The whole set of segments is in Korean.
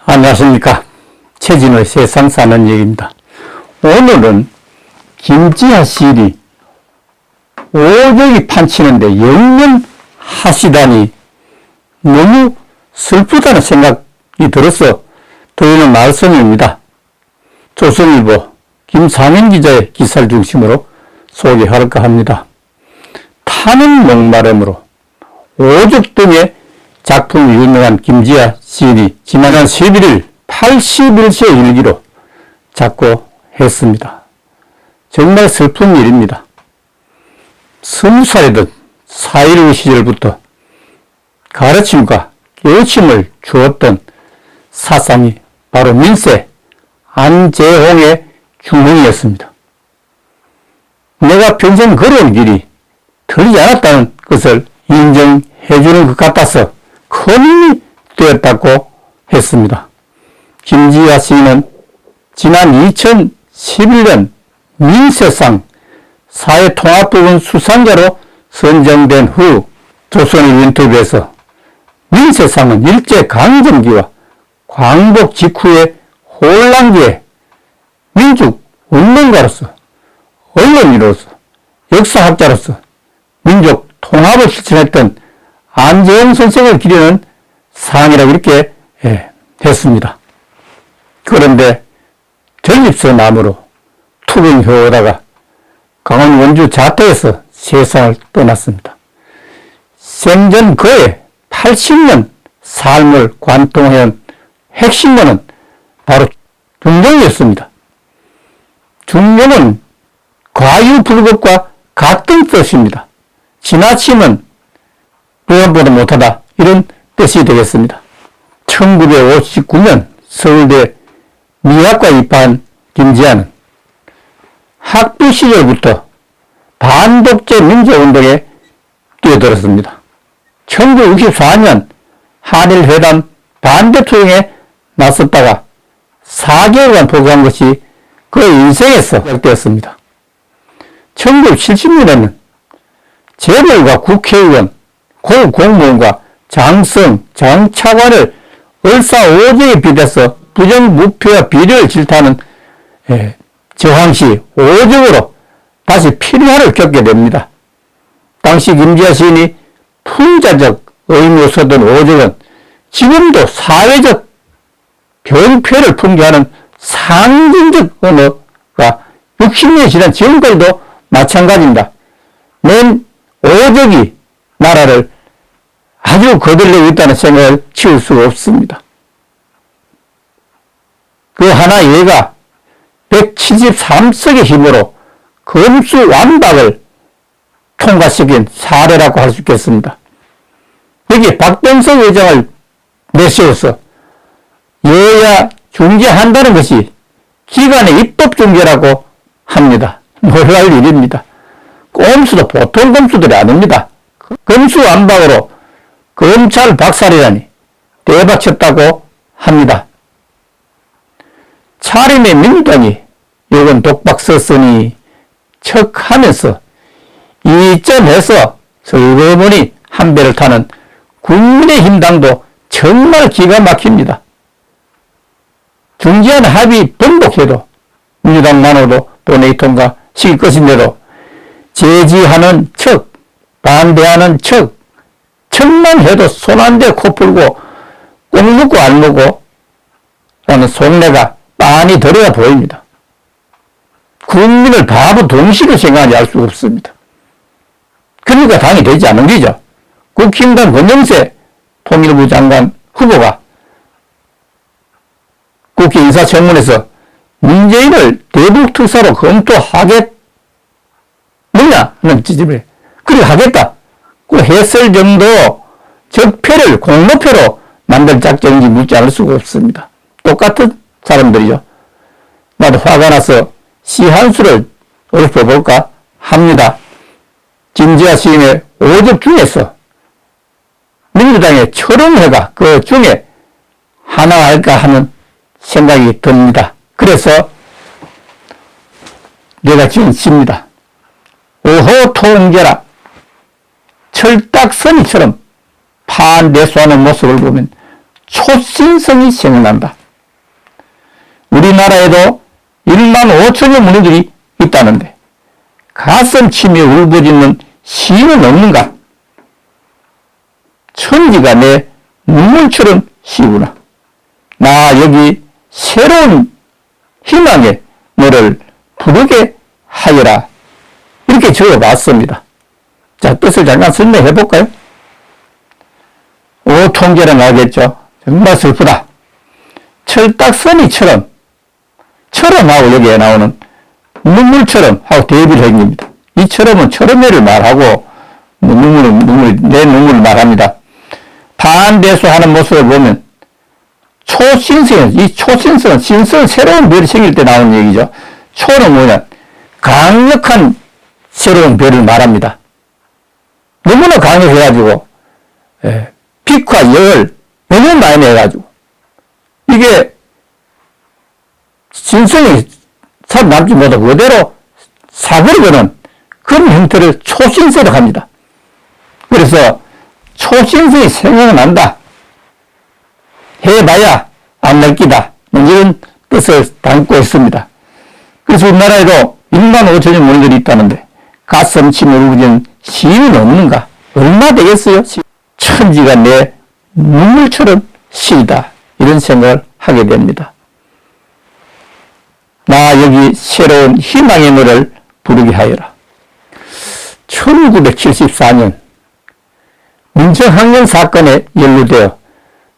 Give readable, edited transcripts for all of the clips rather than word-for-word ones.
안녕하십니까. 최진호의 세상 사는 얘기입니다. 오늘은 김지하 시인이 오적이 판치는데 영면하시다니 너무 슬프다는 생각이 들어서 드리는 말씀입니다. 조선일보 김상현 기자의 기사를 중심으로 소개할까 합니다. 타는 목마름으로 오적 등의 작품이 유명한 김지하 시인이 지난해 11일 81세 일기로 작고했습니다. 정말 슬픈 일입니다. 20살이던 4.19 시절부터 가르침과 깨우침을 주었던 사상이 바로 민세 안재홍의 주몽이었습니다. 내가 평생 걸어온 길이 틀리지 않았다는 것을 인정해주는 것 같아서 큰 힘이 되었다고 했습니다. 김지하 시인은 지난 2011년 민세상 사회통합부분 수상자로 선정된 후 조선일보 인터뷰에서 민세상은 일제강점기와 광복 직후의 혼란기에 민족 운동가로서 언론인으로서 역사학자로서 민족 통합을 실천했던 안재홍 선생을 기리는 상이라고 이렇게 했습니다. 그런데 전립선 암으로 투병해오다가 강원 원주 자택에서 세상을 떠났습니다. 생전 그의 80년 삶을 관통해온 핵심어는 바로 중용이었습니다. 중용은 과유불급과 같은 뜻입니다. 지나치면 무엇보다 못하다 이런 뜻이 되겠습니다. 1959년 서울대 미학과 입학한 김지하는 학부 시절부터 반독재 민주운동에 뛰어들었습니다. 1964년 한일회담 반대투쟁에 나섰다가 4개월간 복역한 것이 그의 인생에서 시작되었습니다. 1970년에는 재벌과 국회의원, 고공무원과 장성, 장차관을 을사오적에 비대서 부정부패와 비리를 질타하는 저항시 오적으로 다시 필화를 겪게 됩니다. 당시 김지하 시인이 풍자적 의미 없었던 오적은 지금도 사회적 병폐를 풍기하는 상징적 언어가 60년이 지난 지금까지도 마찬가지입니다. 맨 오적이 나라를 아주 거들리고 있다는 생각을 치울 수가 없습니다. 그 하나 예가 173석의 힘으로 검수완박을 통과시킨 사례라고 할 수 있겠습니다. 여기 박병석 의장을 내세워서 여야 중재한다는 것이 기관의 입법중재라고 합니다. 놀랄 일입니다. 꼼수도 보통 꼼수들이 아닙니다. 검수완박으로 검찰 박살이라니 대박쳤다고 합니다. 차림의 민주당이 이건 독박 썼으니 척하면서 이점해서 슬그머니 한 배를 타는 국민의힘당도 정말 기가 막힙니다. 중재안 합의 번복해도 민주당만으로도 본회의 통과 시킬 것인데도 제지하는 척, 반대하는 척, 척만 해도 손 안 대 코 풀고 꼭 묻고 안 묻고 라는 속내가 빤히 드러나 보입니다. 국민을 바보 동식을 생각하지 알 수가 없습니다. 그러니까 당이 되지 않은 거죠. 국힘당 권영세 통일부 장관 후보가 국회 인사청문회에서 문재인을 대북특사로 검토하겠느냐 하는 지점에 그래 하겠다. 그 했을 정도 적폐를 공로표로 만들 작정인지 묻지 않을 수가 없습니다. 똑같은 사람들이죠. 나도 화가 나서 시 한 수를 읊어볼까 합니다. 김지하 시인의 오적 중에서 민주당의 철옹회가 그 중에 하나 할까 하는 생각이 듭니다. 그래서 내가 지은 시입니다. 오호 통계라. 철딱서니처럼 파내수하는 모습을 보면 초신성이 생각난다. 우리나라에도 1만 5천여 문의들이 있다는데 가슴 치며 울부짖는 시인은 없는가? 천지가 내 눈물처럼 시구나. 나 여기 새로운 희망의 너를 부르게 하여라. 이렇게 적어봤습니다. 자, 뜻을 잠깐 설명해 볼까요? 오통계라 나겠죠. 정말 슬프다. 철딱서니처럼 하고 여기에 나오는 눈물처럼 하고 대비를 한 겁니다. 이처럼은 철음회를 말하고 내 눈물을 말합니다. 반대수하는 모습을 보면 이 신성은 새로운 별이 생길 때 나오는 얘기죠. 초는 뭐냐? 강력한 새로운 별을 말합니다. 너무나 강력해가지고 빛과 열을 너무 많이 내가지고 이게 신성이 살아남지 못하고 그대로 사버리고는 그런 형태를 초신성이라고 합니다. 그래서 초신성이 생각난다. 해봐야 안 느끼다. 이런 뜻을 담고 있습니다. 그래서 우리나라에도 1만 5천여 문의들이 있다는데 가슴 치며 울부짖는 시인은 없는가? 얼마 되겠어요? 천지가 내 눈물처럼 시이다. 이런 생각을 하게 됩니다. 나 여기 새로운 희망의 노래를 부르게 하여라. 1974년 민정학년 사건에 연루되어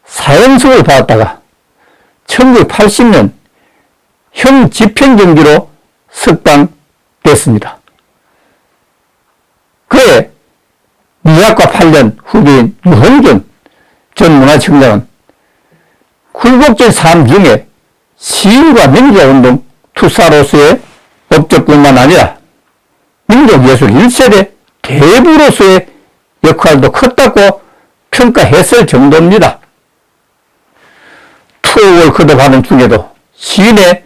사형수를 받았다가 1980년 형 집행정지로 석방됐습니다. 그해 미학과 8년 후배인 유홍준 전 문화청장은 굴복된 삶 중에 시인과 민주화운동 투사로서의 업적뿐만 아니라 민족예술 1세대 대부로서의 역할도 컸다고 평가했을 정도입니다. 투옥을 거듭하는 중에도 시인의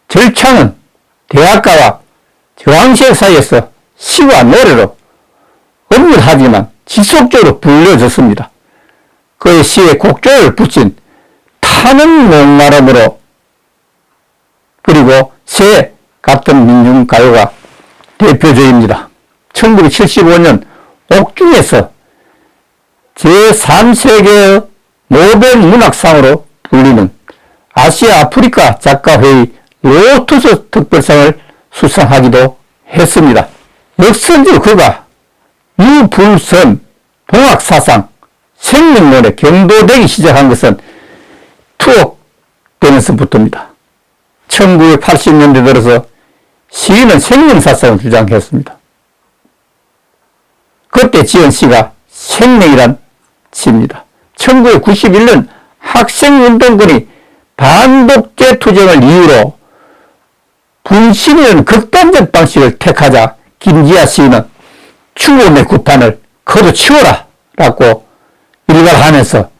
절창은 대학가와 저항시의 사이에서 시와 노래로 엄밀하지만 지속적으로 불려졌습니다. 그의 시에 곡조를 붙인 타는 목마름으로 그리고 새 같은 민중가요가 대표적입니다. 1975년 옥중에서 제3세계 노벨 문학상으로 불리는 아시아 아프리카 작가회의 로투스 특별상을 수상하기도 했습니다. 역선적으로 그가 유불선, 동학사상, 생명론에 경도되기 시작한 것은 투옥되면서부터입니다. 1980년대 들어서 시인은 생명사상을 주장했습니다. 그때 지은 시가 생명이란 시입니다. 1991년 학생운동군이 반독재 투쟁을 이유로 분신이라는 극단적 방식을 택하자 김지아 시인은 죽음의 구판을 걷어치워라 라고 일갈하면서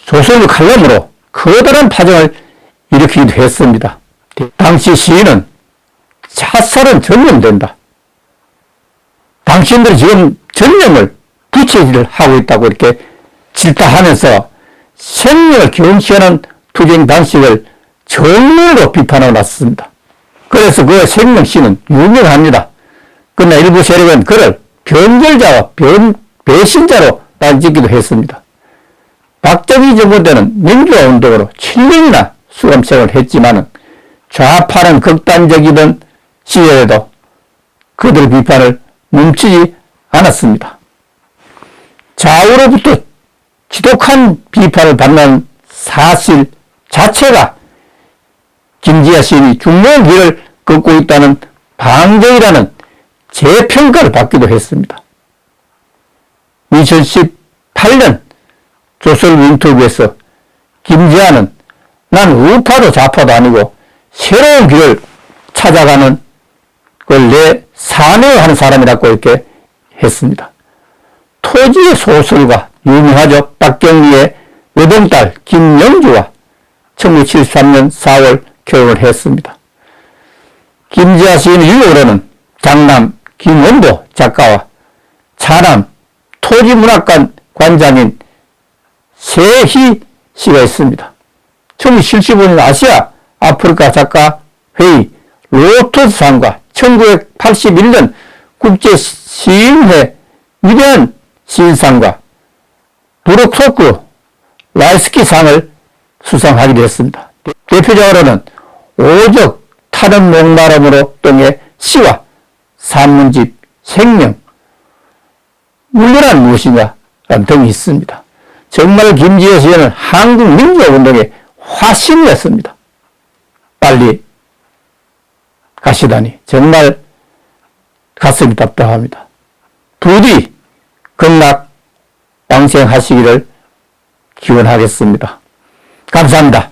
조선의 칼럼으로 커다란 파장을 일으키기도 했습니다. 당시 시인은 자살은 전념된다. 당신들이 지금 전념을 부채질을 하고 있다고 이렇게 질타하면서 생명을 경시하는 투쟁 방식을 정면으로 비판하고 났습니다. 그래서 그 생명시는 유명합니다. 그러나 일부 세력은 그를 변절자와 배신자로 단짓기도 했습니다. 박정희 정부 때는 민주화운동으로 7년이나 수감생활을 했지만 좌파는 극단적이던 시절에도 그들의 비판을 멈추지 않았습니다. 좌우로부터 지독한 비판을 받는 사실 자체가 김지아 시인이 중요한 길을 걷고 있다는 방정이라는 재평가를 받기도 했습니다. 2018년 조선 인터뷰에서 김지아는 난 우파도 좌파도 아니고 새로운 길을 찾아가는 걸 내 사명하는 사람이라고 이렇게 했습니다. 토지의 소설가 유명하죠. 박경리의 외동딸 김영주와 1973년 4월 결혼을 했습니다. 김지아 시인의 유언으로는 장남 김원도 작가와 차남 토지문학관 관장인 세희 씨가 있습니다. 1975년 아시아 아프리카 작가 회의 로터스상과 1981년 국제시인회 위대한 시인상과 브룩소크 라이스키상을 수상하기도 했습니다. 대표적으로는 오적 타는 목마름으로 똥의 시와 산문집 생명 물리란 무엇인가 등이 있습니다. 정말 김지아 시인은 한국 민주화운동의 화신이었습니다. 빨리 가시다니 정말 가슴이 답답합니다. 부디 극락 방생하시기를 기원하겠습니다. 감사합니다.